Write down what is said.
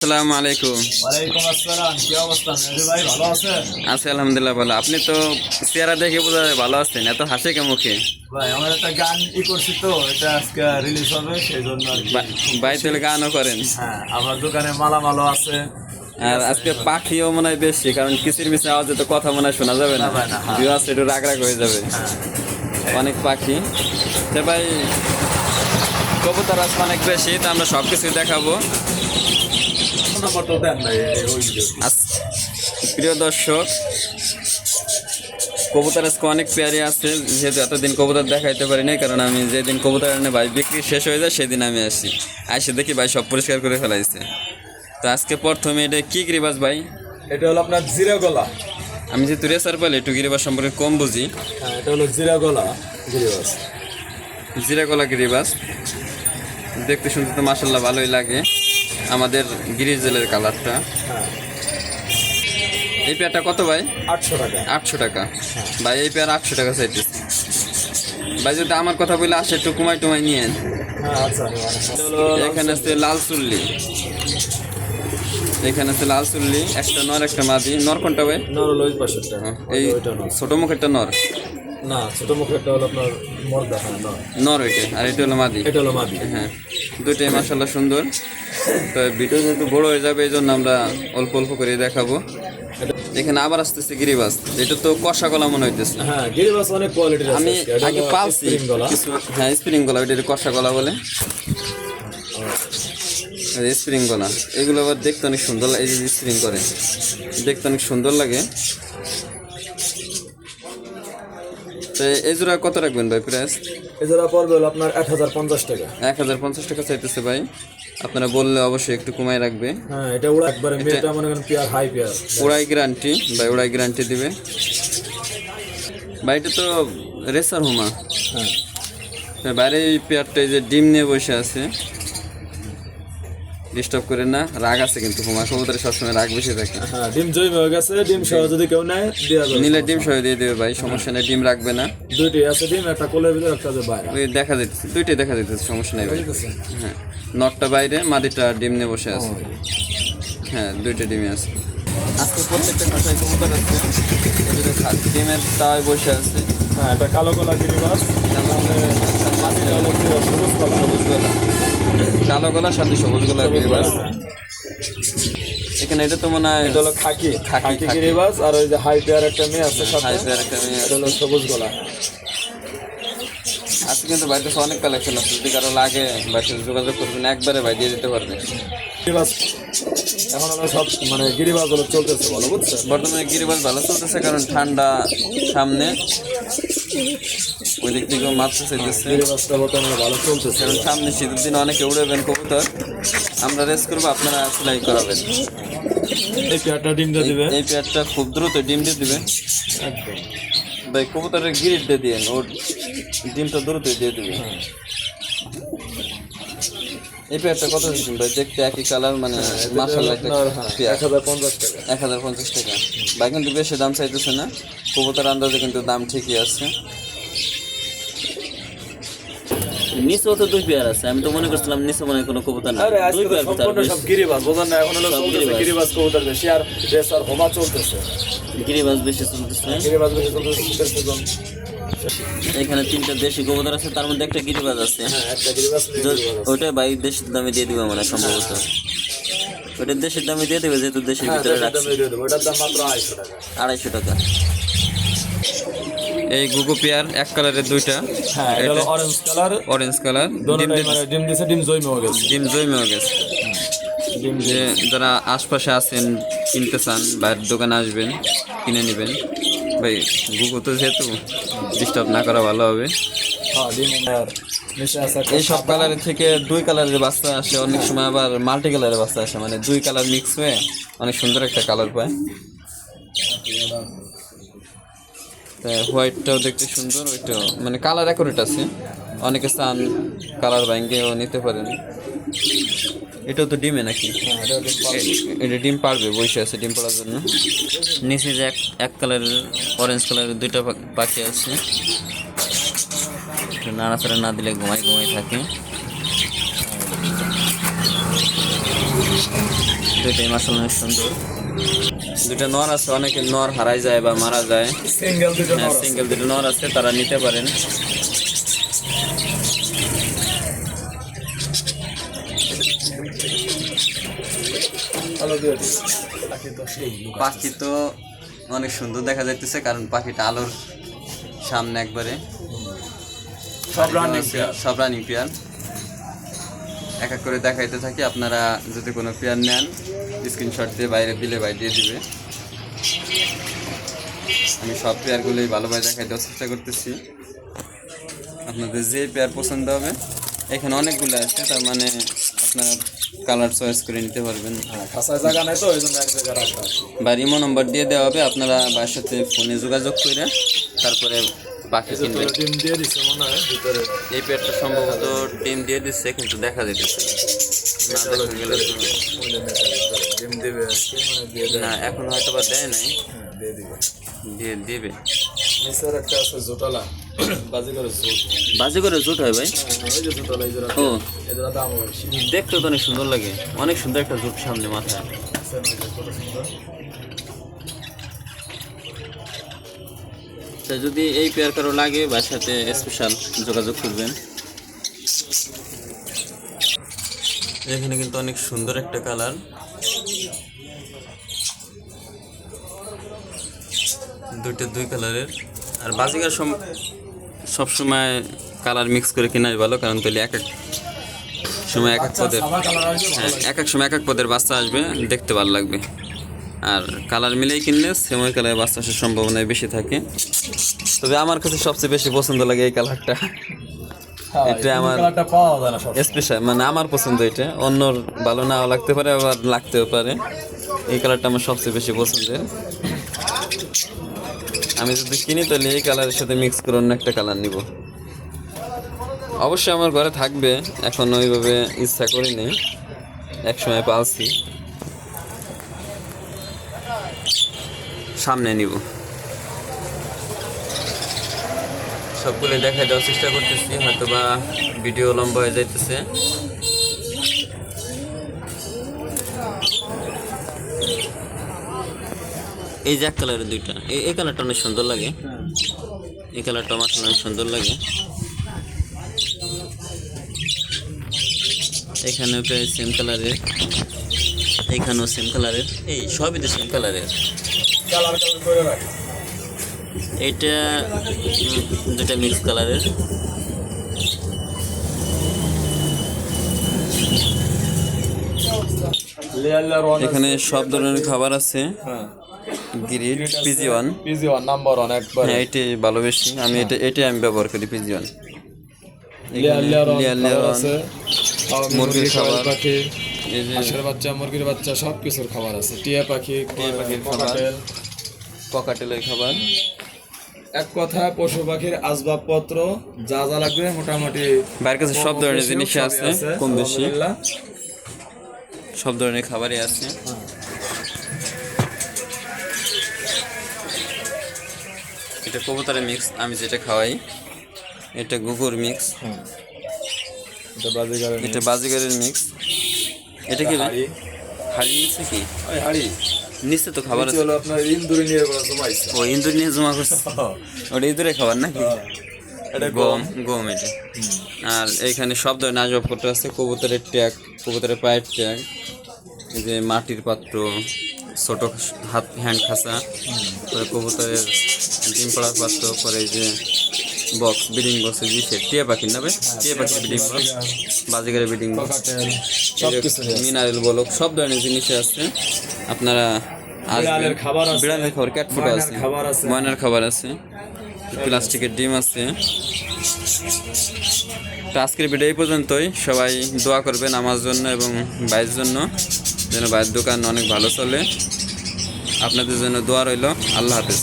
আসসালামু আলাইকুম। ওয়ালাইকুম আসসালাম। কি অবস্থা মেহেদি ভাই, ভালো আছেন? আছি আলহামদুলিল্লাহ ভালো। আপনি তো চেহারা দেখে বোঝা যায় ভালো আছেন, এত হাসি কে মুখে। ভাই আমার একটা গান করছি তো, এটা আজকে রিলিজ হবে সেই জন্য আর কি। ভাই তাহলে গানও করেন? হ্যাঁ, আমার দোকানে মালামালও আছে। আর আজকে পাখিও মনে হয় বেশি, কারণ কিচির মিচির আওয়াজে তো কথা মনে হয় শোনা যাবে না, না, হ্যাঁ। ভিউ আছে একটু রাগ রাগ হয়ে যাবে। হ্যাঁ, অনেক পাখি তো ভাই, কবুতর আসবে অনেক বেশি, তো আমরা সব কিছুই দেখাবো। ফটো দেন না ওই প্রিয় দর্শক, কবুতর আজকে অনেক পেয়ারি আছে, যেহেতু এতদিন কবুতর দেখাইতে পারি নাই, কারণ আমি যেদিন কবুতর এনে ভাই বিক্রি শেষ হয়ে যায় সেদিন আমি আসি দেখি ভাই সব পরিষ্কার করে ফেলাইছে। তো আজকে প্রথমে এটা কি গিরিবাজ ভাই? এটা হলো আপনার জিরা গলা। আমি যেহেতু রেসার পাইলে একটু গিরিবাজ সম্পর্কে কম বুঝি। হ্যাঁ, এটা হলো জিরা গলা গিরিবাস। জিরা গলা গিরিবাজ দেখতে শুনতে তো মাসাল্লাহ ভালোই লাগে, আমাদের গিরিশ জেলের কালারটা। হ্যাঁ, এই পেয়ারটা কত ভাই? 800 টাকা। 800 টাকা ভাই, এই পেয়ার 800 টাকা চাইতেছে ভাই। যদি আমার কথা বলে আসে একটু কুমাই টুমাই নিয়ে। হ্যাঁ আচ্ছা, এখানে আছে লাল চুল্লি, এখানে আছে লাল চুল্লি, একটা নর একটা মাদি। নর কোনটা ভাই? নর হলো ওই পাশেরটা। এই ওইটা নর। ছোট মুখেরটা নর না, ছোট মুখেরটা হলো আপনার মর্দা। হ্যাঁ, নর। নর ওইটা, আর এটা হলো মাদি। এটা হলো মাদি। হ্যাঁ, দুইটাই মাশাআল্লাহ সুন্দর। তো ভিডিও যেহেতু বড় হয়ে যাবে এই জন্য আমরা অল্প অল্প করে দেখাবো। এখানে আবার আসতেছে গিরিবাজ, এটা তো কষা গলা মনে হইতেছে। হ্যাঁ, গিরিবাস অনেক কোয়ালিটির আছে। আমি এটা আগে হলো পালছি স্প্রিং গলা। কিছু, হ্যাঁ স্প্রিং গলা, ওইটা কষা গলা বলে। স্প্রিং গলা এগুলো আবার দেখতে অনেক সুন্দর লাগে, এই যে স্প্রিং করে দেখতে অনেক সুন্দর লাগে। তো এই জোড়া কত রাখবেন ভাই প্রাইস? এছাড়া পড়বে হলো আপনার 1050 টাকা। 1050 টাকা চাইতেছে ভাই, আপনারা বললে অবশ্যই একটু কমাই রাখবে। হ্যাঁ, এটা ওরা একবারে মেয়েটা মনে করেন পেয়ার, হাই পেয়ার। ওড়াই গ্যারান্টি ভাই, ওড়াই গ্যারান্টি দিবে ভাই। এটা তো রেসার হুমা। হ্যাঁ, বাইরে এই পেয়ারটা এই যে ডিম নিয়ে বসে আছে, ডিস্টার্ব করে না, রাগ আছে কিন্তু হুমা কবুতরে সবসময় রাগ বেশি থাকে। হ্যাঁ, ডিম জমি হয়ে গেছে। ডিম সহ যদি কেউ নেয় দেওয়া যাবে। নিলে ডিম সহ দিয়ে দেবে ভাই, সমস্যা নেই, ডিম রাখবে না। দুইটাই আছে ডিম, একটা কোলের ভিতরে, একটা যে বাইরে। ওই দেখা যাইতেছে, দুইটাই দেখা যাইতেছে, সমস্যা নেই ভাই। বুঝতেছেন? হ্যাঁ, নটটা বাইরে, মাদিটা ডিম নিয়ে বসে আছে। হ্যাঁ, দুইটা ডিমে আছে। আজকে প্রত্যেকটা খাঁচায় কবুতর আছে, ডিমের তাওয়ায় বসে আছে। হ্যাঁ, এটা কালো গলা গিরিবাস। মাটিটা হলো সবুজ গলা। সবুজ গলা, কালো গলা সাথে সবুজ গলা গিরিবাজ। এখানে এটা তো মনে হয় এটা হলো খাকি খাকি গিরিবাস। আর ওই যে হাই পেয়ার একটা মেয়ে আছে সাথে, হাই পেয়ার একটা মেয়ে এটা হলো সবুজ গলা। আজকে কিন্তু বাড়িতে অনেক কালেকশন আছে, যদি কারো লাগে বাড়িতে যোগাযোগ করবেন, একবারে ভাই দিয়ে দিতে পারবে। গিরিবাস এখন হলো সব মানে গিরিবাস হলো চলতেছে ভালো, বুঝছেন? বর্তমানে গিরিবাজ ভালো চলতেছে, কারণ ঠান্ডা সামনে, ওই দিক থেকেও মাত্রা চাইতেছে। গিরিবাসটা বর্তমানে ভালো চলতেছে। কারণ সামনে শীতের দিনে অনেকে উড়াবেন কবুতর, আমরা রেস করবো, আপনারা সেলাই করাবেন। এই পেয়ারটা ডিমটা দিবে এই পেয়ারটা খুব দ্রুত ডিম দিয়ে দিবে একদম। ভাই, কবুতরের গিরিট দিয়ে দিন, ওর ডিমটা দ্রুত দিয়ে দিবে। এই পেয়ারটা কত দিচ্ছেন ভাই? দেখতে একই কালার, মানে মাশাআল্লাহ একটা পেয়ার। 1050 টাকা। 1050 টাকা ভাই, কিন্তু বেশি দাম চাইতেছে না, কবুতর আন্দাজে কিন্তু দাম ঠিকই আছে। নিচেও তো দুই পেয়ার আছে, আমি তো মনে করছিলাম নিচে মনে হয় কোনো কবুতর না। আরে দুই আজকে পেয়ার সম্পূর্ণ সব গিরিবাস, বোঝেন না? এখন হলো চলতেছে গিরিবাস কবুতর বেশি, আর রেসার হোমা চলতেছে। গিরিবাজ বেশি চলতেছে। গিরিবাস বেশি চলতেছে শীতের সিজন। এখানে 3টা দেশি কবুতর আছে, তার মধ্যে একটা গিরিবাজ আছে। হ্যাঁ, একটা গিরিবাস ওইটা ভাই দেশের দামে দিয়ে দিবে মানে সম্ভবত। ওইটা দেশের দামে দিয়ে দেবে, যেহেতু দেশের ভিতরে রাখছে। ওটার দাম মাত্র 250 টাকা। 250 টাকা। এই গুগু পেয়ার এক কালারের দুইটা। হ্যাঁ, এটা হলো অরেঞ্জ কালার। অরেঞ্জ কালার, ডিম দিছে, ডিম জয়মে হয়ে গেছে। ডিম জমে গেছে। ডিম যে যারা আশপাশে আছেন, কিনতে চান, বাইরের দোকানে আসবেন, কিনে নেবেন ভাই। গুগু তো যেহেতু ডিস্টার্ব না করা ভালো হবে। হ্যাঁ, ডিম আর মিশে আছে। এই সব কালারের থেকে 2 কালারের বাচ্চা আসে, অনেক সময় আবার মাল্টি কালারের বাচ্চা আসে, মানে 2 কালার মিক্স হয়ে অনেক সুন্দর একটা কালার পায়। হোয়াইটটাও দেখতে সুন্দর, ওইটাও মানে কালার অ্যাকুরেট আছে, অনেকে চান কালার ব্যাঙ্গেও নিতে পারেন। এটাও তো ডিমে নাকি? এটা ডিম পারবে, বসে আছে ডিম পাড়ার জন্য। নিচে যে এক কালারের অরেঞ্জ কালারের 2টা পাখি আছে, নাড়াচাড়া না দিলে ঘুমাই ঘুমাই থাকে। দুইটাই মাশাআল্লাহ অনেক সুন্দর। দুইটা নর আছে, অনেকে নর হারাই যায় বা মারা যায়। সিঙ্গেল দুটো নর আছে। সিঙ্গেল দুটো নর আছে, তারা নিতে পারেন। ভালো দিয়ে দিস। পাখি তো সেই লুক আছে। পাখি তো অনেক সুন্দর দেখা যাইতেছে, কারণ পাখিটা আলোর সামনে একবারে। সব রানিং পেয়ার। সব রানিং পেয়ার। এক এক করে দেখাইতে থাকি, আপনারা যদি কোনো পেয়ার নেন স্ক্রিনশট দিয়ে বাইরে দিলে ভাই দিয়ে দিবে। আমি সব পেয়ারগুলোই ভালোভাবে দেখাই দেওয়ার চেষ্টা করতেছি। আপনাদের যে পেয়ার পছন্দ হবে, এখানে অনেকগুলো আছে, তার মানে আপনারা কালার চয়েস করে নিতে পারবেন। হ্যাঁ, খাসায় জায়গা নাই তো এই জন্য এক জায়গায় রাখা আছে। বা ইমো নম্বর দিয়ে দেওয়া হবে, আপনারা বাবার সাথে ফোনে যোগাযোগ করে তারপরে পাখি কিনবেন। ডিম দিয়ে দিচ্ছে মনে হয় ভিতরে। এই পেয়ারটা সম্ভবত ডিম দিয়ে দিচ্ছে, কিন্তু দেখা যেতেছে না। দেখা গেলে তো ডিম দেবে আজকে, মানে দিয়ে দেবে। না, এখন হয়তো বা দেয় নাই, হ্যাঁ, দিয়ে দিবে। দিয়ে দিবে। নিচের একটা আছে জোটালা, বাজি করে জোট। বাজে করে জুট হয় ভাই। ওই যে জোটালা, এই জোড়া ও, এই জোড়া দাম বেশি। দেখতে তো অনেক সুন্দর লাগে, অনেক সুন্দর একটা জুট সামনে মাথায়। কত সুন্দর। তো যদি এই পেয়ার কারো লাগে বা সাথে স্পেশাল যোগাযোগ করবেন। এখানে কিন্তু অনেক সুন্দর একটা কালার, দুই কালারের। আর বাজিকার সবসময় কালার মিক্স করে কেনাই ভালো, কারণ তাহলে এক এক সময় এক এক পদের, সাদা কালার আসবে ভালো হ্যাঁ, এক এক সময় এক এক পদের বাচ্চা আসবে, দেখতে ভালো লাগবে। আর কালার মিলেই কিনলে সেমই কালারের বাচ্চা আসার সম্ভাবনায় বেশি থাকে। তবে আমার কাছে সবচেয়ে বেশি পছন্দ লাগে এই কালারটা। এটা আমার কালারটা পাওয়া যায় না সব। স্পেশাল, মানে আমার পছন্দ। এটা অন্যর ভালো নাও লাগতে পারে, আবার লাগতেও পারে। এই কালারটা আমার সবচেয়ে বেশি পছন্দের। আমি যদি কিনি তাহলে এই কালারের সাথে মিক্স করে অন্য একটা কালার নিব। অবশ্যই আমার ঘরে থাকবে, এখন ওইভাবে ইচ্ছা করিনি, এক সময় পালছি, সামনে নিব। সবগুলো দেখা দেওয়ার চেষ্টা করতেছি, হয়তো বা ভিডিও লম্বা হয়ে যাইতেছে। এই যে এক কালারের দুইটা, এই কালারটা অনেক সুন্দর লাগে। এই কালারটা আমার অনেক সুন্দর লাগে। এখানেও প্রায় সেম কালারের, এখানেও সেম কালারের, এই সবই তো সেম কালারের। কালার কালার করে রাখ। এইটা দুটা মিক্স কালারের। Layer layer one. এখানে সব ধরনের খাবার আছে। হ্যাঁ, গ্রিড পিজি1, পিজি1 নাম্বার 1 একবার। হ্যাঁ এটাই ভালোবেসি আমি, এটাই আমি ব্যবহার করি পিজি1। লেয়ার লেয়ার লেয়ার আছে। মুরগির খাবার, পাখি, এই যে হাঁসের বাচ্চা, মুরগির বাচ্চা, সব কিছুর খাবার আছে। টিয়া পাখি, পাখির খাবার, ককাটেল। ককাটেলের খাবার। এক কথায় পশু পাখির আসবাবপত্র যা যা লাগবে মোটামুটি বাইরের কাছে সব ধরনের জিনিস সবই আছে, কম বেশি আলহামদুলিল্লাহ। সব ধরনের খাবারই আছে। এটা কবুতরের মিক্স, আমি যেটা খাওয়াই। এটা গুগুর মিক্স, হ্যাঁ, এটা বাজিগারের এটা বাজিগারের মিক্স। এটা কি ভাই? হাড়ি। হাড়ি নিচ্ছে কি? ওই হাড়ি নিচে তো খাবার নিচে আছে। হলো আপনার ইন্দুরি নিয়ে করে জমাইছে। ও ইঁদুর নিয়ে জমা করছে, ওটা ইঁদুরে খাবার নাকি? এটা গম, গম এটা। আর এইখানে সব ধরনের আসবাবপত্র আছে, কবুতরের ট্যাগ, কবুতরের পায়ের ট্যাগ, এই যে মাটির পাত্র, ছোট হাত হ্যান্ড খাঁচা, পরে কবুতরের ডিম পাড়ার পাত্র, পরে এই যে বক্স, ব্রিডিং বক্স, যে টিয়া পাখির না ভাই, টিয়া পাখির ব্রিডিং বক্স, বাজিগারের ব্রিডিং বক্স, ককাটেল সব কিছু মিনারেল বলক, সব ধরনের জিনিস আছে। আপনারা বিড়ালের খাবার আছে, বিড়ালের খাবার, ক্যাট ফুড ময়নার আছে, খাবার আছে। ময়নার খাবার আছে, প্লাস্টিকের ডিম আছে। তো আজকের ভিডিও এই পর্যন্তই। সবাই দোয়া করবেন আমার জন্য এবং ভাইয়ের জন্য, যেন ভাইয়ের দোকান অনেক ভালো চলে। আপনাদের জন্য দোয়া রইল। আল্লাহ হাফেজ।